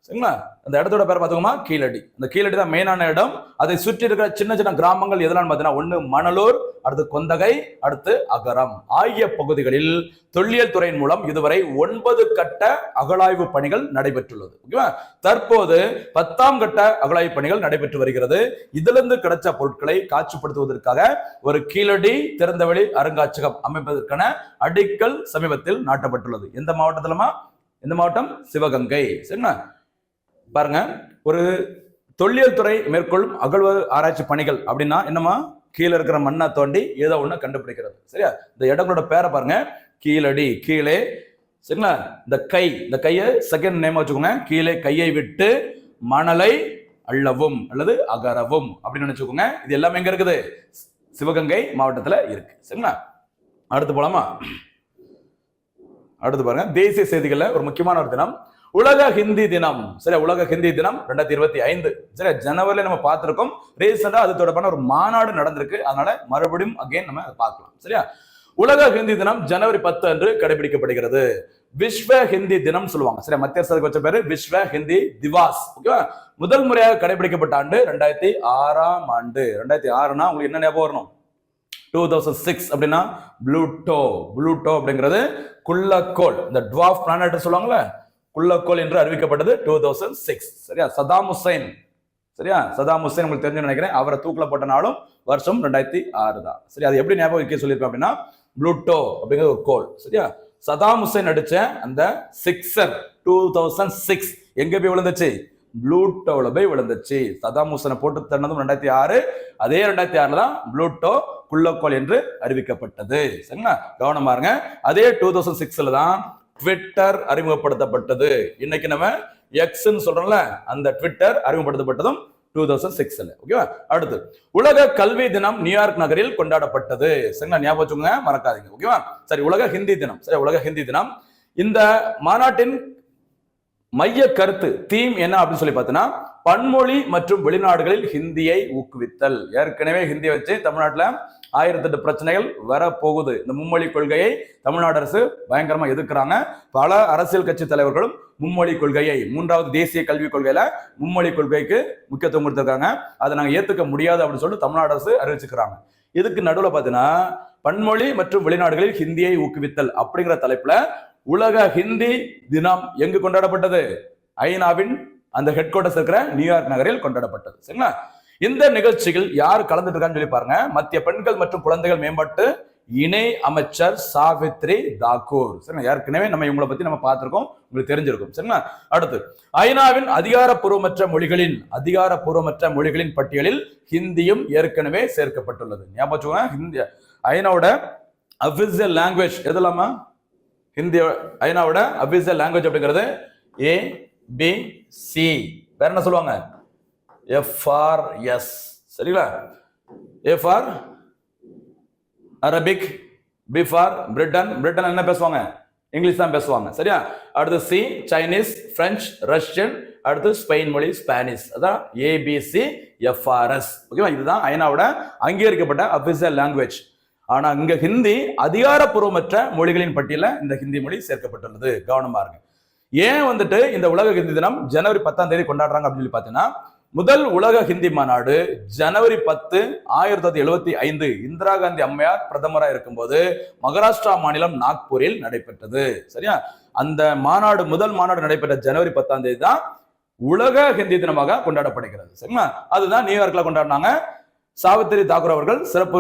சரிங்களா? அந்த இடத்தோட பேர் பார்த்துக்கோமா கீழடி. அந்த கீழடி தான் மெயினான இடம். அதை சுற்றி இருக்கிற சின்ன சின்ன கிராமங்கள் எதெல்லாம் பார்த்தீங்கன்னா, ஒண்ணு மணலூர், அடுத்து கொந்தகை, அடுத்து அகரம் ஆகிய பகுதிகளில் தொல்லியல் துறையின் மூலம் இதுவரை 9 கட்ட அகழாய்வு பணிகள் நடைபெற்றுள்ளது. ஓகேவா? தற்போது 10ஆம் கட்ட அகழாய்வு பணிகள் நடைபெற்று வருகிறது. இதிலிருந்து கிடைச்ச பொருட்களை காட்சிப்படுத்துவதற்காக ஒரு கீழடி திறந்தவெளி அருங்காட்சியகம் அமைப்பதற்கான அடிக்கல் சமீபத்தில் நாட்டப்பட்டுள்ளது. எந்த மாவட்டத்திலமா? எந்த மாவட்டம்? சிவகங்கை. சரிங்களா? பாருங்க, ஒரு தொல்லியல் துறை மேற்கொள்ளும் அகழ்வு ஆராய்ச்சி பணிகள் அப்படின்னா என்னமா? கீழே இருக்கிற மண்ணை தோண்டி ஏதோ ஒண்ணு கண்டுபிடிக்கிறது. சரியா? இந்த இடங்களோட பேரை பாருங்க. கீழடி, கீழே. சரிங்களா? இந்த கையை செகண்ட் நேம் வச்சுக்கோங்க. கீழே கையை விட்டு மணலை அள்ளவும் அல்லது அகரவும் அப்படின்னு நினைச்சுக்கோங்க. இது எல்லாமே எங்க இருக்குது? சிவகங்கை மாவட்டத்துல இருக்கு. சரிங்களா? அடுத்து போலாமா? அடுத்து பாருங்க, தேசிய செய்திகள்ல ஒரு முக்கியமான ஒரு தினம் உலக ஹிந்தி தினம். சரி, உலக ஹிந்தி தினம் 2025. சரி, ஜனவரியில நம்ம பார்த்திருக்கோம். ரீசெண்டா அது தொடர்பான ஒரு மாநாடு நடந்திருக்கு. அதனால மறுபடியும் அகைன் நம்ம பார்க்கலாம். சரியா? உலக ஹிந்தி தினம் ஜனவரி 10 அன்று கடைபிடிக்கப்படுகிறது. விஸ்வ ஹிந்தி தினம் சொல்லுவாங்க. சரி, மத்திய அரசுக்கு வச்ச பேரு விஸ்வ ஹிந்தி திவாஸ். ஓகேவா? முதல் முறையாக கடைபிடிக்கப்பட்ட ஆண்டு 2006ஆம் ஆண்டு. 2006னா உங்களுக்கு என்ன ஞாபகம் வரணும்? 2006 அப்படின்னா ப்ளூட்டோ அப்படிங்கிறது குள்ளக்கோள், இந்த டுவார்ஃப் பிளானட் சொல்லுவாங்கல்ல, குள்ளக்கோள் என்று அறிவிக்கப்பட்டது 2006. சரியா? Saddam Hussein. சரியா? சதாம் ஹுசைன் உங்களுக்கு தெரிஞ்சு நினைக்கிறேன். அவரை தூக்கில போட்ட நாளும் வருஷம் 2006 தான். சரி, அது எப்படி ஞாபகம் வைக்க சொல்லியிருக்கோம் அப்படின்னா, ப்ளூட்டோ அப்படிங்கிற ஒரு கோள். சரியா? சதாம் ஹுசைன் அடிச்ச அந்த 2006 எங்க போய் விழுந்துச்சு? ப்ளூட்டோல போய் விழுந்துச்சு. சதாம் ஹுசைனை போட்டு தந்ததும் 2006. அதே 2006 தான் ப்ளூட்டோ குள்ளக்கோள் என்று அறிவிக்கப்பட்டது. சரிங்களா? கவனமா இருங்க. அதே 2006 தான் ட்விட்டர் அறிமுகப்படுத்தப்பட்டது. இன்னைக்கு நம்ம எக்ஸ்ன்னு சொல்றோம்ல, அந்த ட்விட்டர் அறிமுகப்படுத்தப்பட்டதும் 2006. ஓகேவா? அடுத்து உலக கல்வி தினம் நியூயார்க் நகரில் கொண்டாடப்பட்டது. சரிங்களா? ஞாபகம் வச்சுக்கோங்க, மறக்காதீங்க. ஓகேவா? சரி, உலக ஹிந்தி தினம். சரி, உலக ஹிந்தி தினம். இந்த மாநாட்டின் மைய கருத்து தீம் என்ன அப்படின்னு சொல்லி பார்த்தீங்கன்னா, பன்மொழி மற்றும் வெளிநாடுகளில் ஹிந்தியை ஊக்குவித்தல். ஏற்கனவே ஹிந்தி வச்சு தமிழ்நாட்டுல 1008 பிரச்சனைகள் வரப்போகுது. இந்த மும்மொழி கொள்கையை தமிழ்நாடு அரசு பயங்கரமா எதிர்க்கிறாங்க. பல அரசியல் கட்சி தலைவர்களும் மும்மொழி கொள்கையை, 3வது தேசிய கல்விக் கொள்கையில மும்மொழி கொள்கைக்கு முக்கியத்துவம் கொடுத்திருக்காங்க. அதை நாங்க ஏத்துக்க முடியாது அப்படின்னு சொல்லிட்டு தமிழ்நாடு அரசு அறிவிச்சுக்கிறாங்க. இதுக்கு நடுவில் பார்த்தீங்கன்னா, பன்மொழி மற்றும் வெளிநாடுகளில் ஹிந்தியை ஊக்குவித்தல் அப்படிங்கிற தலைப்புல உலக ஹிந்தி தினம் எங்கு கொண்டாடப்பட்டது? ஐநாவின் அந்த ஹெட் குவார்டர்ஸ் இருக்கிற நியூயார்க் நகரில் கொண்டாடப்பட்டது. சரிங்களா? இந்த நிகழ்ச்சிகள் யார் கலந்துட்டு இருக்கான்னு சொல்லி பாருங்க. மத்திய பெண்கள் மற்றும் குழந்தைகள் மேம்பாட்டு இணை அமைச்சர் சாவித்ரி தாக்கூர். சரிங்களா? ஏற்கனவே நம்ம இவங்களை பத்தி நம்ம பார்த்திருக்கோம், உங்களுக்கு தெரிஞ்சிருக்கும். சரிங்களா? அடுத்து ஐநாவின் அதிகாரப்பூர்வமற்ற மொழிகளின் பட்டியலில் ஹிந்தியும் ஏற்கனவே சேர்க்கப்பட்டுள்ளது. ஞாபகம், ஹிந்தி ஐநாவோட அபிஷியல் லாங்குவேஜ் எதெல்லாமா? ஹிந்தி ஐநாவோட அபிஷியல் லாங்குவேஜ் அப்படிங்கிறது ABC. வேற என்ன சொல்லுவாங்க? FRS. சரிங்களா? A for Arabic, B for Britain என்ன பேசுவாங்க? இங்கிலீஷ் தான் பேசுவாங்க. சரியா? அடுத்து C சைனீஸ், பிரெஞ்சு, ரஷ்யன், அடுத்து ஸ்பெயின் மொழி, ஸ்பானிஷ். அதான் ABC FRS. ஓகேவா? இதுதான் ஐநாவோட அங்கீகரிக்கப்பட்ட அபிஷியல் லாங்குவேஜ். ஆனா இங்க ஹிந்தி அதிகாரப்பூர்வமற்ற மொழிகளின் பட்டியல இந்த ஹிந்தி மொழி சேர்க்கப்பட்டுள்ளது. கவனமா இருங்க. ஏன் வந்துட்டு இந்த உலக ஹிந்தி தினம் ஜனவரி 10ஆம் தேதி கொண்டாடுறாங்க அப்படின்னு பாத்தீங்கன்னா, முதல் உலக ஹிந்தி மாநாடு ஜனவரி 10, 1975 இந்திரா காந்தி அம்மையார் பிரதமராக இருக்கும்போது மகாராஷ்டிரா மாநிலம் நாக்பூரில் நடைபெற்றது. சரியா? அந்த மாநாடு, முதல் மாநாடு நடைபெற்ற ஜனவரி 10ஆம் தேதி தான் உலக ஹிந்தி தினமாக கொண்டாடப்படுகிறது. சரிங்களா? அதுதான் நியூயார்க்ல கொண்டாடினாங்க. சாவித்ரி தாக்கூர் அவர்கள் சிறப்பு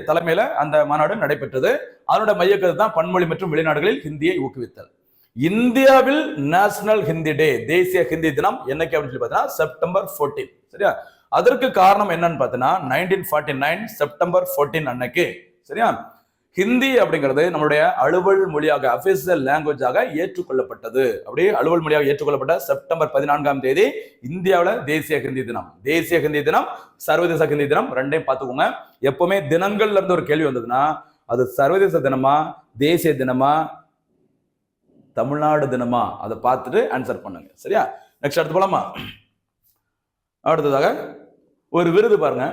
தலைமையில அந்த மாநாடு நடைபெற்றது. அதனோட மையக்கருத்து தான் பன்மொழி மற்றும் வெளிநாடுகளில் ஹிந்தியை ஊக்குவித்தல். இந்தியாவில் நேஷனல் ஹிந்தி டே, தேசிய ஹிந்தி தினம் என்னைக்கு அப்படின்னு சொல்லி பார்த்தீங்கன்னா செப்டம்பர் 14. சரியா? அதற்கு காரணம் என்னன்னு பார்த்தீங்கன்னா 1949 செப்டம்பர் 14 அன்னைக்கு. சரியா? ஹிந்தி அப்படிங்கிறது நம்மளுடைய அலுவல் மொழியாக, அபிஷியல் லாங்குவேஜாக ஏற்றுக்கொள்ளப்பட்டது. அப்படியே அலுவல் மொழியாக ஏற்றுக்கொள்ளப்பட்ட செப்டம்பர் 14ஆம் தேதி இந்தியாவில் தேசிய ஹிந்தி தினம். தேசிய ஹிந்தி தினம், சர்வதேச ஹிந்தி தினம் ரெண்டையும் பார்த்துக்கோங்க. எப்பவுமே தினங்கள்ல இருந்து ஒரு கேள்வி வந்ததுன்னா அது சர்வதேச தினமா, தேசிய தினமா, தமிழ்நாடு தினமா, அதை பார்த்துட்டு ஆன்சர் பண்ணுங்க. சரியா? நெக்ஸ்ட் அடுத்து போலாமா? அடுத்ததாக ஒரு விருது பாருங்க,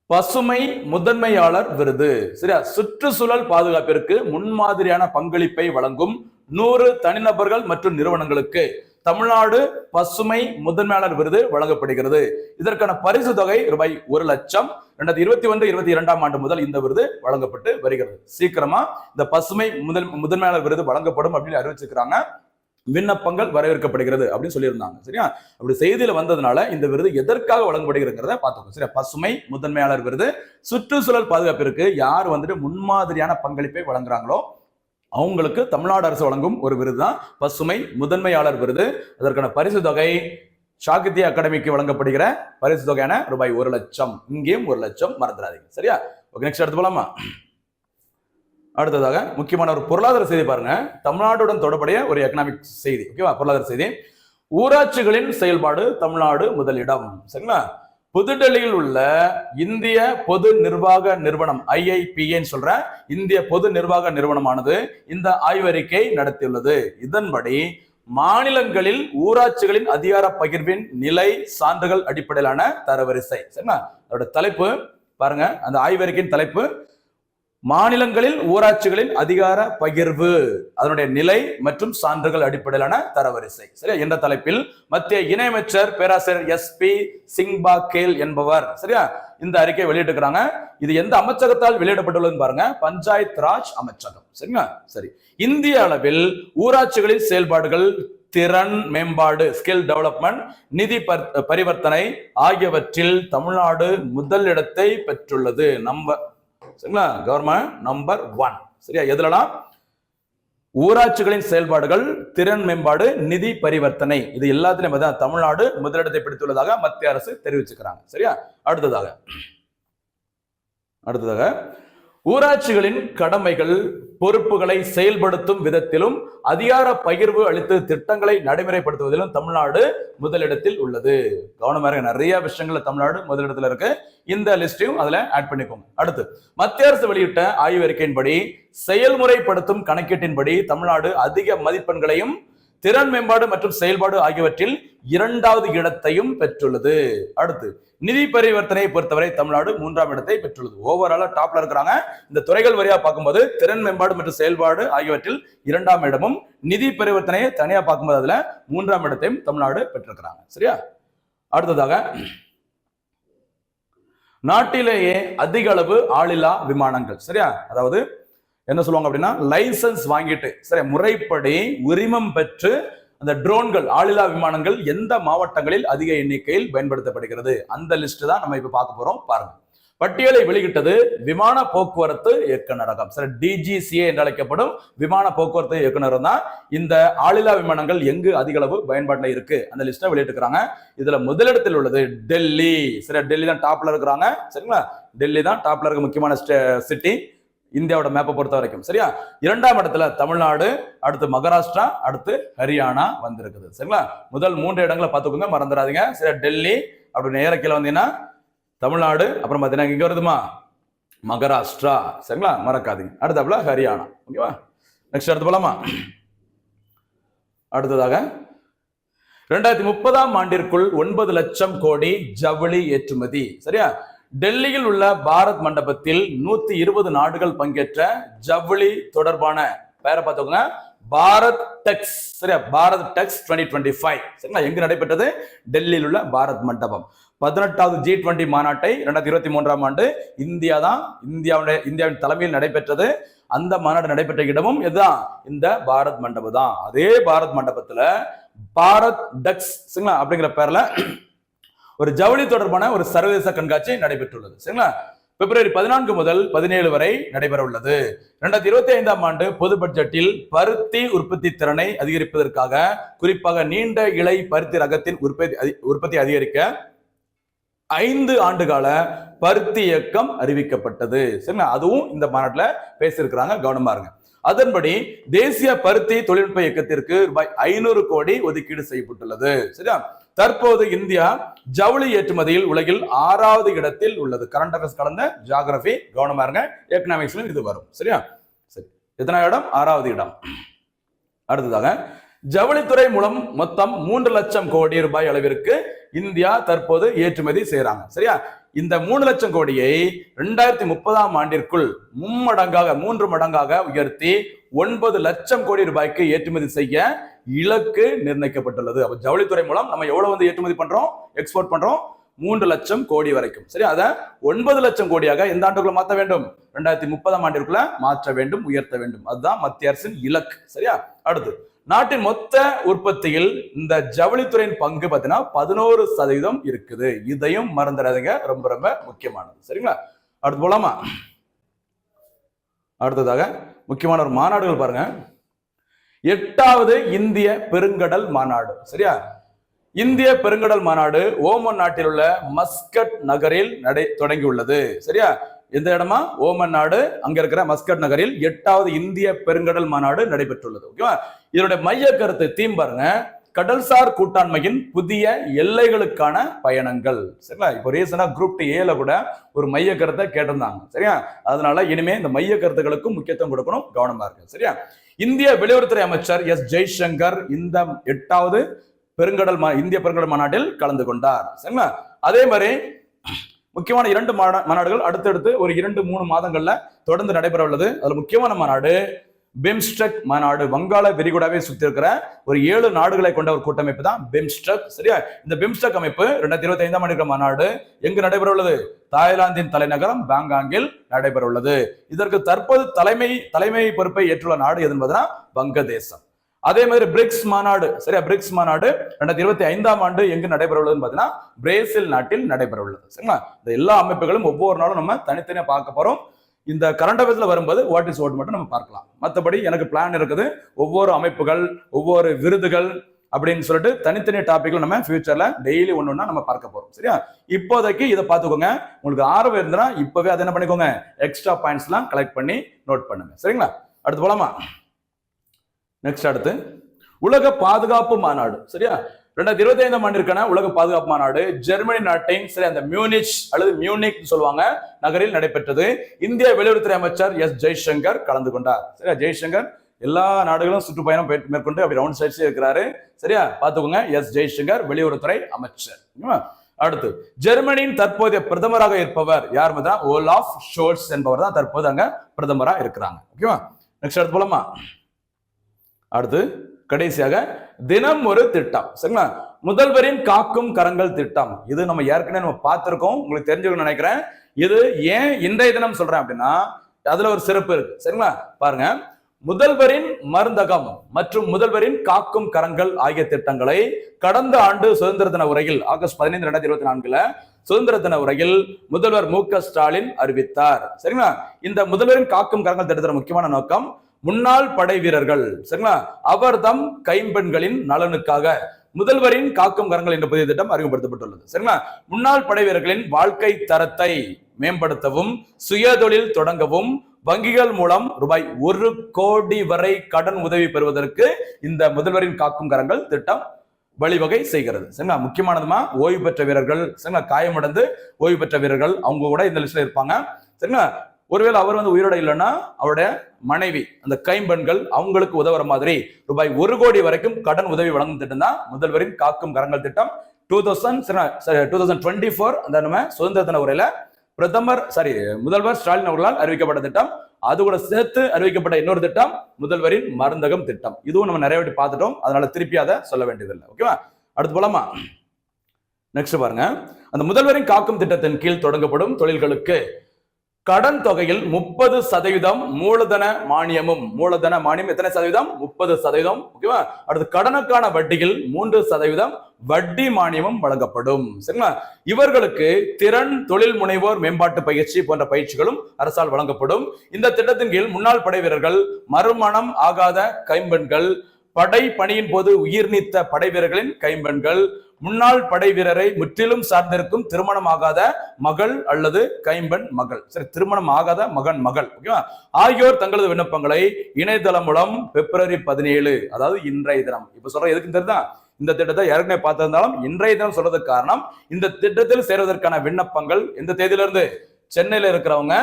பசுமை முதன்மையாளர் விருது. சரியா? சுற்றுச்சூழல் பாதுகாப்பிற்கு முன்மாதிரியான பங்களிப்பை வழங்கும் 100 தனிநபர்கள் மற்றும் நிறுவனங்களுக்கு தமிழ்நாடு பசுமை முதன்மையாளர் விருது வழங்கப்படுகிறது. இதற்கான பரிசு தொகை ரூபாய் 1,00,000. 2021-22 ஆண்டு முதல் இந்த விருது வழங்கப்பட்டு வருகிறது. சீக்கிரமா இந்த பசுமை முதன்மையாளர் விருது வழங்கப்படும் அப்படின்னு அறிவிச்சிருக்கிறாங்க. விண்ணப்பங்கள் வரவேற்கப்படுகிறது அப்படின்னு சொல்லியிருந்தாங்க. சரியா, அப்படி செய்தியில வந்ததுனால இந்த விருது எதற்காக வழங்கப்படுகிறத பார்த்துக்கோ. சரியா, பசுமை முதன்மையாளர் விருது சுற்றுச்சூழல் பாதுகாப்பிற்கு யார் முன்மாதிரியான பங்களிப்பை வழங்குறாங்களோ அவங்களுக்கு தமிழ்நாடு அரசு வழங்கும் ஒரு விருது தான் பசுமை முதன்மையாளர் விருது. அதற்கான பரிசு தொகை சாகித்ய அகாடமிக்கு வழங்கப்படுகிற பரிசு தொகையான ரூபாய் 1,00,000. இங்கேயும் 1,00,000 மறந்துடாதீங்க. சரியா, ஓகே, நெக்ஸ்ட் எடுத்து போலாமா? அடுத்ததாக முக்கியமான ஒரு பொருளாதார செய்தி பாருங்க. தமிழ்நாடுடன் தொடர்புடைய ஒரு எக்கனாமிக் செய்தி. ஓகேவா, பொருளாதார செய்தி. ஊராட்சிகளின் செயல்பாடு தமிழ்நாடு முதலிடம். சரிங்களா, புதுடெல்லியில் உள்ள இந்திய பொது நிர்வாக நிறுவனம் IIPA சொல்ற இந்திய பொது நிர்வாக நிறுவனமானது இந்த ஆய்வறிக்கை நடத்தியுள்ளது. இதன்படி மாநிலங்களில் ஊராட்சிகளின் அதிகார பகிர்வின் நிலை சான்றுகள் அடிப்படையிலான தரவரிசை. சரிங்களா, அதோட தலைப்பு பாருங்க. அந்த ஆய்வறிக்கையின் தலைப்பு மாநிலங்களில் ஊராட்சிகளின் அதிகார பகிர்வு, அதனுடைய நிலை மற்றும் சான்றுகள் அடிப்படையிலான தரவரிசை. சரியா, என்ற தலைப்பில் மத்திய இணையமைச்சர் பேராசிரியர் SP சிங்பாகேல் என்பவர் சரியா இந்த அறிக்கை வெளியிட்டிருக்கிறாங்க. இது எந்த அமைச்சகத்தால் வெளியிடப்பட்டுள்ளதுன்னு பாருங்க, பஞ்சாயத் ராஜ் அமைச்சகம். சரிங்களா, சரி. இந்திய அளவில் ஊராட்சிகளின் செயல்பாடுகள், திறன் மேம்பாடு, ஸ்கில் டெவலப்மெண்ட், நிதி பரிவர்த்தனை ஆகியவற்றில் தமிழ்நாடு முதலிடத்தை பெற்றுள்ளது. சரிங்களா, கவர்மெண்ட் நம்பர் 1. சரியா, எதுலலாம் ஊராட்சிகளின் செயல்பாடுகள், திறன் மேம்பாடு, நிதி பரிவர்த்தனை, இது எல்லாத்திலும் தமிழ்நாடு முதலிடத்தை பிடித்துள்ளதாக மத்திய அரசு தெரிவிச்சுக்கிறாங்க. சரியா, அடுத்ததாக ஊராட்சிகளின் கடமைகள் பொறுப்புகளை செயல்படுத்தும் விதத்திலும் அதிகார பகிர்வு அளித்து திட்டங்களை நடைமுறைப்படுத்துவதிலும் தமிழ்நாடு முதலிடத்தில் உள்ளது. கவனமாக நிறைய விஷயங்கள் தமிழ்நாடு முதலிடத்துல இருக்கு. இந்த லிஸ்டையும் அதுல ஆட் பண்ணிக்கோங்க. அடுத்து மத்திய அரசு வெளியிட்ட ஆய்வறிக்கையின்படி செயல்முறைப்படுத்தும் கணக்கீட்டின்படி தமிழ்நாடு அதிக மதிப்பெண்களையும் திறன் மேம்பாடு மற்றும் செயல்பாடு ஆகியவற்றில் 2வது இடத்தையும் பெற்றுள்ளது. அடுத்து நிதி பரிவர்த்தனையை பொறுத்தவரை தமிழ்நாடு 3ஆம் இடத்தை பெற்றுள்ளது. ஓவராலா டாப்ல இருக்கிறாங்க. இந்த துறைகள் வரியா பார்க்கும்போது திறன் மேம்பாடு மற்றும் செயல்பாடு ஆகியவற்றில் 2ஆம் இடமும், நிதி பரிவர்த்தனையை தனியா பார்க்கும்போது அதுல 3ஆம் இடத்தையும் தமிழ்நாடு பெற்றிருக்கிறாங்க. சரியா, அடுத்ததாக நாட்டிலேயே அதிக அளவு ஆளில்லா விமானங்கள். சரியா, அதாவது என்ன சொல்லுவாங்க அப்படின்னா லைசன்ஸ் வாங்கிட்டு சரி முறைப்படி உரிமம் பெற்று அந்த ட்ரோன்கள், ஆளில்லா விமானங்கள் எந்த மாவட்டங்களில் அதிக எண்ணிக்கையில் பயன்படுத்தப்படுகிறது அந்த லிஸ்ட் தான் நம்ம இப்ப பார்க்க போறோம். பாருங்க, பட்டியலை வெளியிட்டது விமான போக்குவரத்து இயக்குநரகம். சரி, DGCA என்று அழைக்கப்படும் விமான போக்குவரத்து இயக்குநரகம் தான் இந்த ஆளில்லா விமானங்கள் எங்கு அதிக அளவு பயன்பாட்டில் இருக்கு அந்த லிஸ்ட்டை வெளியிட்டிருக்கிறாங்க. இதுல முதலிடத்தில் உள்ளது டெல்லி. சரி, டெல்லி தான் டாப்ல இருக்கிறாங்க. சரிங்களா, டெல்லி தான் டாப்ல இருக்க முக்கியமான சிட்டி இந்தியாவோட மேப்பை பொறுத்த வரைக்கும். சரியா, 2ஆம் இடத்துல தமிழ்நாடு, அடுத்து மகாராஷ்டிரா, அடுத்து ஹரியானா வந்திருக்குது. சரிங்களா, முதல் 3 இடங்களை பார்த்துக்கோங்க, மறந்துடாதீங்க. சரி, டெல்லி அப்படி நேர கீழே வந்தீங்கன்னா தமிழ்நாடு, அப்புறம் பார்த்தீங்கன்னா இங்க வருதுமா மகாராஷ்டிரா. சரிங்களா, மறக்காதீங்க. அடுத்தாப்புல ஹரியானா. ஓகேவா, நெக்ஸ்ட் அடுத்து போலாமா? அடுத்ததாக 2030ஆம் ஆண்டிற்குள் 9 லட்சம் கோடி ஜவுளி ஏற்றுமதி. சரியா, டெல்லியில் உள்ள பாரத் மண்டபத்தில் 120 நாடுகள் பங்கேற்ற ஜவுளி தொடர்பான பேரை பார்த்துக்கோங்க, பாரத் டெக்ஸ். சரியா, பாரத் டெக்ஸ் 2025. சரிங்களா, எங்கு நடைபெற்றது? டெல்லியில் உள்ள பாரத் மண்டபம். 18வது G20 மாநாட்டை 2023ஆம் ஆண்டு இந்தியாவின் தலைமையில் நடைபெற்றது. அந்த மாநாடு நடைபெற்ற இடமும் இதுதான், இந்த பாரத் மண்டபம் தான். அதே பாரத் மண்டபத்துல பாரத் டெக்ஸ் அப்படிங்கிற பேர்ல ஒரு ஜவுளி தொடர்பான ஒரு சர்வதேச கண்காட்சி நடைபெற்றுள்ளது. சரிங்களா, பிப்ரவரி 14 முதல் 17 வரை நடைபெற உள்ளது. 2025ஆம் ஆண்டு பொது பட்ஜெட்டில் பருத்தி உற்பத்தி திறனை அதிகரிப்பதற்காக, குறிப்பாக நீண்ட இலை பருத்தி ரகத்தின் உற்பத்தி அதிகரிக்க 5 ஆண்டுகால பருத்தி இயக்கம் அறிவிக்கப்பட்டது. சரிங்களா, அதுவும் இந்த மாநாட்டில் பேசியிருக்கிறாங்க, கவனமா இருங்க. அதன்படி தேசிய பருத்தி தொழில்நுட்ப இயக்கத்திற்கு ரூபாய் 500 கோடி ஒதுக்கீடு செய்யப்பட்டுள்ளது. சரியா, தற்போது இந்தியா ஜவுளி ஏற்றுமதியில் உலகில் 6வது இடத்தில் உள்ளது. கரண்ட் அஃபேர்ஸ் கலந்த ஜியோகிராபி, கவனமா இருங்க, எக்கனாமிக்ஸ்ல இது வரும். சரியா, சரி, எத்தனை இடம்? 6வது இடம். அடுத்ததாக ஜவுளித்துறை மூலம் மொத்தம் 3 லட்சம் கோடி ரூபாய் அளவிற்கு இந்தியா தற்போது ஏற்றுமதி செய்யறாங்க. சரியா, இந்த 3 லட்சம் கோடியை 2030ஆம் ஆண்டிற்குள் 3 மடங்காக உயர்த்தி 9 லட்சம் கோடி ரூபாய்க்கு ஏற்றுமதி செய்ய இலக்கு நிர்ணயிக்கப்பட்டுள்ளது. அப்ப ஜவுளித்துறை மூலம் நம்ம எவ்வளவு வந்து ஏற்றுமதி பண்றோம், எக்ஸ்போர்ட் பண்றோம், 3 லட்சம் கோடி வரைக்கும். சரி, அதை 9 லட்சம் கோடியாக எந்த ஆண்டுக்குள்ள மாற்ற வேண்டும், 2030 ஆண்டிற்குள்ள மாற்ற வேண்டும், உயர்த்த வேண்டும். அதுதான் மத்திய அரசின் இலக்கு. சரியா? அடுத்து, நாட்டின் மொத்த உற்பத்தியில் இந்த ஜவுளித்துறையின் பங்கு பார்த்தீங்கன்னா 11% இருக்குது. இதையும் மறந்துடாதீங்க, ரொம்ப ரொம்ப முக்கியமானது. சரிங்களா? அடுத்து போலாமா? அடுத்ததாக முக்கியமான ஒரு மாநாடுகள் பாருங்க. 8வது இந்திய பெருங்கடல் மாநாடு. சரியா? இந்திய பெருங்கடல் மாநாடு ஓமன் நாட்டில் உள்ள மஸ்கட் நகரில் தொடங்கியுள்ளது. சரியா? எந்த இடமா? ஓமன் நாடு, அங்க இருக்கிற மஸ்கட் நகரில் 8வது இந்திய பெருங்கடல் மாநாடு நடைபெற்றுள்ளது. ஓகேவா? இதனுடைய மைய கருத்து தீம் பாருங்க, கடல்சார் கூட்டாண்மையின் புதிய எல்லைகளுக்கான பயணங்கள். சரிங்களா? இப்போ ரீசனா குரூப் ஏல கூட ஒரு மைய கருத்தை கேட்டிருந்தாங்க. சரியா? அதனால இனிமே இந்த மைய கருத்துக்களுக்கும் முக்கியத்துவம் கொடுக்கணும், கவனமா இருக்கு. சரியா? இந்திய வெளியுறவுத்துறை அமைச்சர் எஸ் ஜெய்சங்கர் இந்த 8வது இந்திய பெருங்கடல் மாநாட்டில் கலந்து கொண்டார். சரிங்களா? அதே மாதிரி முக்கியமான 2 மாநாடுகள் அடுத்தடுத்து ஒரு 2-3 மாதங்கள்ல தொடர்ந்து நடைபெற உள்ளது. அதுல முக்கியமான மாநாடு பிம்ஸ்டெக் மாநாடு. வங்காள விரிகுடாவை சுத்தி இருக்கிற ஒரு 7 நாடுகளை கொண்ட ஒரு கூட்டமைப்பு தான் பிம்ஸ்டெக். சரியா? இந்த பிம்ஸ்டெக் அமைப்பு 2025ஆம் ஆண்டு மாநாடு எங்கு நடைபெற உள்ளது? தாய்லாந்தின் தலைநகரம் பாங்காங்கில் நடைபெற உள்ளது. இதற்கு தற்போது தலைமை பொறுப்பை ஏற்றுள்ள நாடு எது என்பதுனா வங்கதேசம். அதே மாதிரி பிரிக்ஸ் மாநாடு. சரியா? பிரிக்ஸ் மாநாடு 2025ஆம் ஆண்டு எங்கு நடைபெற உள்ளதுன்னு பாத்தீங்கன்னா பிரேசில் நாட்டில் நடைபெற உள்ளது. சரிங்களா? இந்த எல்லா அமைப்புகளும் ஒவ்வொரு நாளும் நம்ம தனித்தனியா பார்க்க போறோம். இந்த கரண்ட் அஃபேர்ஸ்ல வரும்போது வாட் இஸ் வாட் மட்டும் நம்ம பார்க்கலாம். மற்றபடி எனக்கு பிளான் இருக்குது, ஒவ்வொரு அமைப்புகள், ஒவ்வொரு விருதுகள் அப்படின்னு சொல்லிட்டு தனித்தனி டாபிக்ல நம்ம ஃபியூச்சர்ல டெய்லி ஒன்னொன்னா நம்ம பார்க்க போறோம். சரியா? இப்போதைக்கு இதை பார்த்துக்கோங்க. உங்களுக்கு ஆர்வம் இருந்ததுன்னா இப்பவே அதை என்ன பண்ணிக்கோங்க, எக்ஸ்ட்ரா பாயிண்ட்ஸ் எல்லாம் கலெக்ட் பண்ணி நோட் பண்ணுங்க. சரிங்களா? அடுத்து போலாமா? நெக்ஸ்ட் அடுத்து உலக பாதுகாப்பு மாநாடு. சரியா? 2025ஆம் ஆண்டிற்கான உலக பாதுகாப்பு மாநாடு ஜெர்மனி நாட்டின் சரி அந்த மியூனிச் அல்லது மியூனிக் சொல்லுவாங்க நகரில் நடைபெற்றது. இந்திய வெளியுறவுத்துறை அமைச்சர் எஸ் ஜெய்சங்கர் கலந்து கொண்டார். சரியா? ஜெய்சங்கர் எல்லா நாடுகளும் சுற்றுப்பயணம் மேற்கொண்டு அப்படி ரவுண்ட் சைட்ஸ் இருக்கிறாரு. சரியா? பாத்துக்கோங்க, எஸ் ஜெய்சங்கர் வெளியுறவுத்துறை அமைச்சர். அடுத்து, ஜெர்மனியின் தற்போதைய பிரதமராக இருப்பவர் யார்? ஓலாஃப் ஷோல்ஸ் என்பவர் தான் தற்போது அங்க பிரதமராக இருக்கிறாங்க. ஓகேவா? நெக்ஸ்ட் அடுத்து போலாமா? அடுத்து கடைசியாக தினம் ஒரு திட்டம். சரிங்களா? முதல்வரின் காக்கும் கரங்கள் திட்டம். இது நம்ம ஏற்கனவே நம்ம பார்த்திருக்கோம், உங்களுக்கு தெரிஞ்சுக்கணும்னு நினைக்கிறேன். இது ஏன் இன்றைய தினம் சொல்றேன் அப்படின்னா அதுல ஒரு சிறப்பு இருக்கு. சரிங்களா? பாருங்க, முதல்வரின் மருந்தகம் மற்றும் முதல்வரின் காக்கும் கரங்கள் ஆகிய திட்டங்களை கடந்த ஆண்டு சுதந்திர தின உரையில் ஆகஸ்ட் 15, 2024 சுதந்திர தின உரையில் முதல்வர் மு.க. ஸ்டாலின் அறிவித்தார். சரிங்களா? இந்த முதல்வரின் காக்கும் கரங்கள் திட்டத்தின் முக்கியமான நோக்கம் முன்னாள் படை வீரர்கள், சரிங்களா, அவர்தம் கைம்பெண்களின் நலனுக்காக முதல்வரின் காக்கும் கரங்கள் என்ற புதிய திட்டம் அறிமுகப்படுத்தப்பட்டுள்ளது. சரிங்களா? முன்னாள் படை வீரர்களின் வாழ்க்கை தரத்தை மேம்படுத்தவும், சுயதொழில் தொடங்கவும், வங்கிகள் மூலம் ரூபாய் 1 கோடி வரை கடன் உதவி பெறுவதற்கு இந்த முதல்வரின் காக்கும் கரங்கள் திட்டம் வழிவகை செய்கிறது. சரிங்களா? முக்கியமானதுமா ஓய்வு பெற்ற வீரர்கள், சரிங்களா, காயமடைந்து ஓய்வு பெற்ற வீரர்கள் அவங்க கூட இந்த லிஸ்ட்ல இருப்பாங்க. சரிங்களா? ஒருவேளை அவர் உயிரோட இல்லைன்னா அவருடைய மனைவி அந்த கைம்பெண்கள் அவங்களுக்கு உதவுற மாதிரி ரூபாய் 1 கோடி வரைக்கும் கடன் உதவி வழங்கும் திட்டம் தான் முதல்வரின் காக்கும் கரங்கள் திட்டம். 2024 அந்த நம்ம சுதந்திர தின உரையில முதல்வர் ஸ்டாலின் அவர்களால் அறிவிக்கப்பட்ட திட்டம். அது கூட சேர்த்து அறிவிக்கப்பட்ட இன்னொரு திட்டம் முதல்வரின் மருந்தகம் திட்டம். இதுவும் நம்ம நிறைய வாட்டி பார்த்துட்டோம், அதனால திருப்பி அதை சொல்ல வேண்டியதில்லை. ஓகேவா? அடுத்து போலாமா? நெக்ஸ்ட் பாருங்க, அந்த முதல்வரின் காக்கும் திட்டத்தின் கீழ் தொடங்கப்படும் தொழில்களுக்கு கடன் தொகையில் 30% மூலதன மானியமும், மூலதன மானியம் எத்தனை சதவீதம்? 30%. ஓகேவா? அடுத்து கடனுக்கான வட்டியில் 3% வட்டி மானியமும் வழங்கப்படும். சரிங்களா? இவர்களுக்கு திறன் தொழில் முனைவோர் மேம்பாட்டு பயிற்சி போன்ற பயிற்சிகளும் அரசால் வழங்கப்படும். இந்த திட்டத்தின் கீழ் முன்னாள் படை வீரர்கள், மறுமணம் ஆகாத கைம்பெண்கள், படை பணியின் போது உயிர் நீத்த படை வீரர்களின் கைம்பெண்கள், முன்னாள் படை வீரரை முற்றிலும் சார்ந்திருக்கும் திருமணமாகாத மகள் அல்லது கைம்பெண் மகள், சரி, திருமணம் ஆகாத மகன் மகள், ஓகேவா, ஆகியோர் தங்களது விண்ணப்பங்களை இணையதளம் மூலம் பிப்ரவரி 17, அதாவது இன்றைய தினம், இப்ப சொல்ற எதுக்கு தெரியுதா, இந்த திட்டத்தை ஏற்கனவே பார்த்திருந்தாலும் இன்றைய தினம் சொல்றதுக்கு காரணம், இந்த திட்டத்தில் சேருவதற்கான விண்ணப்பங்கள் எந்த தேதியிலிருந்து, சென்னையில இருக்கிறவங்க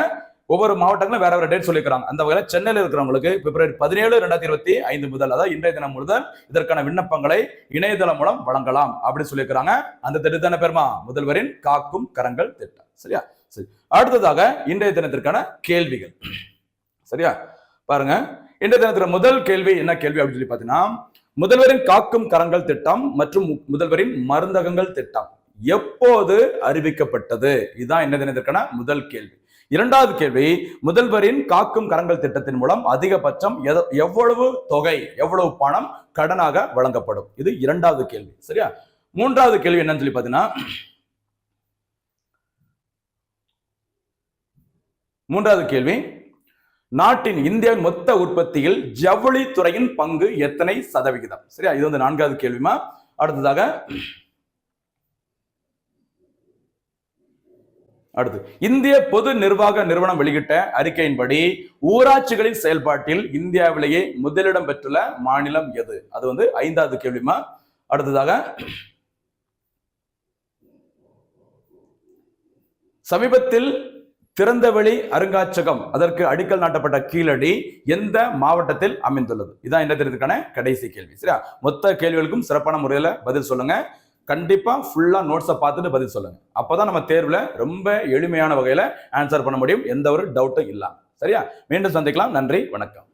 ஒவ்வொரு மாவட்டங்களும் வேற வேற டேட் சொல்லிக்கிறாங்க. அந்த வகையில் சென்னையில் இருக்கிறவங்களுக்கு பிப்ரவரி 17, 2025 முதல், அதாவது இன்றைய தினம் முதல் இதற்கான விண்ணப்பங்களை இணையதளம் மூலம் வழங்கலாம் அப்படின்னு சொல்லியிருக்கிறாங்க. அந்த திட்டத்தான பேருமா முதல்வரின் காக்கும் கரங்கள் திட்டம். சரியா? சரி, அடுத்ததாக இன்றைய தினத்திற்கான கேள்விகள். சரியா? பாருங்க, இன்றைய தினத்துல முதல் கேள்வி என்ன கேள்வி அப்படின்னு சொல்லி பாத்தீங்கன்னா, முதல்வரின் காக்கும் கரங்கள் திட்டம் மற்றும் முதல்வரின் மருந்தகங்கள் திட்டம் எப்போது அறிவிக்கப்பட்டது? இதுதான் என்ன முதல் கேள்வி. இரண்டாவது கேள்வி, முதல்வரின் காக்கும் கரங்கள் திட்டத்தின் மூலம் அதிகபட்சம் எவ்வளவு தொகை, எவ்வளவு பணம் கடனாக வழங்கப்படும்? இது இரண்டாவது கேள்வி. சரியா? மூன்றாவது கேள்வி என்னன்னு சொல்லி பாத்தீங்கன்னா, மூன்றாவது கேள்வி, நாட்டின் இந்தியாவின் மொத்த உற்பத்தியில் ஜவுளி துறையின் பங்கு எத்தனை சதவிகிதம்? சரியா? இது வந்து நான்காவது கேள்விமா. அடுத்ததாக இந்திய பொது நிர்வாக நிறுவனம் வெளியிட்ட அறிக்கையின்படி ஊராட்சிகளின் செயல்பாட்டில் இந்தியாவிலேயே முதலிடம் பெற்றுள்ள மாநிலம் எது? அது வந்து ஐந்தாவது கேள்விமா. அடுத்ததாக சமீபத்தில் திறந்தவெளி அருங்காட்சியகம் அதற்கு அடிக்கல் நாட்டப்பட்ட கீழடி எந்த மாவட்டத்தில் அமைந்துள்ளது? இதான் என்ன தெரியுதுக்கான கடைசி கேள்வி. சரியா? மொத்த கேள்விகளுக்கும் சிறப்பான முறையில் பதில் சொல்லுங்க. கண்டிப்பா ஃபுல்லா நோட்ஸை பார்த்துட்டு பதில் சொல்லுங்க. அப்பதான் நம்ம தேர்வுல ரொம்ப எளிமையான வகையில ஆன்சர் பண்ண முடியும், எந்த ஒரு டவுட்டும் இல்லாம. சரியா? மீண்டும் சந்திக்கலாம். நன்றி, வணக்கம்.